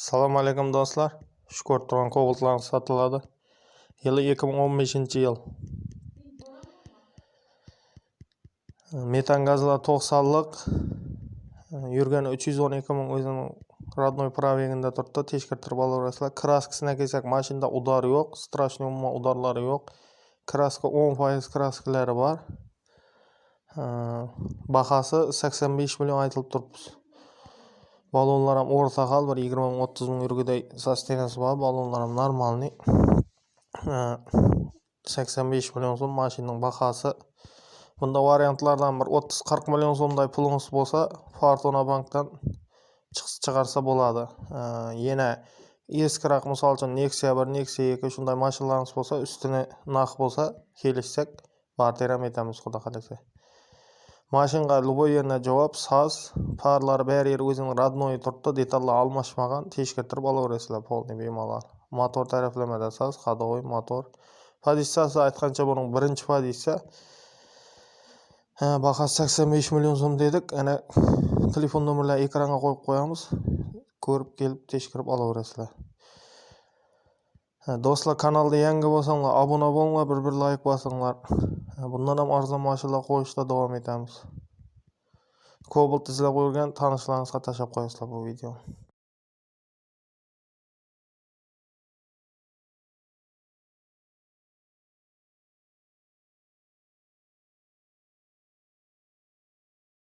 Assalomu alaykum do'stlar. Shu ko'rib turgan Cobalt'lar sotiladi. Yili 2015-yil. Metan gazlar 90lik. Yurgani 312 ming o'zining родной probegida turibdi. Tekshirtirib olaverasizlar. Kraskasini kelsak, mashinada udar yo'q, strashniy umuman udarlari yo'q. Kraska 10% kraskalari bor. Bahasi 85 million aytilib turibdi. Balonlar ham o'rta hal, bir 20-30 ming yurguday sostenasi bor. Balonlar ham normalniy. 85 million so'm mashinaning bahasi. Bunda variantlardan bir 30-40 million so'mday pulingiz bo'lsa, Fortuna bankdan chiqarsa bo'ladi. Yana eskiroq, misol uchun Nexia 1, Nexia 2 shunday mashinalarimiz bo'lsa, ustini narx bo'lsa, kelishsak, barter ham etamiz, xudo xolasa. Mashinga любой yerga javob, soz, farlari bari yer o'zining родной turibdi, detallar almashmagan, tekshirtirib olaverasizlar polni bemalol. Motor taraflamada soz, hadovoy motor. Pozitsiyasi aytgancha buning birinchi pozitsiya. Bahasi 85 million so'm dedik. Ana telefon nomerlarini ekranga qo'yib qo'yamiz. Ko'rib kelib tekshirib olaverasizlar. Do'stlar, kanalda yangi bo'lsanglar, obuna bo'linglar, bir like bosinglar. Bundan ham arzon mashinalar qo'yishda davom etamiz. Cobalt izlab qo'ygan tanishlaringizga tashlab qo'yasizlar bu videoni.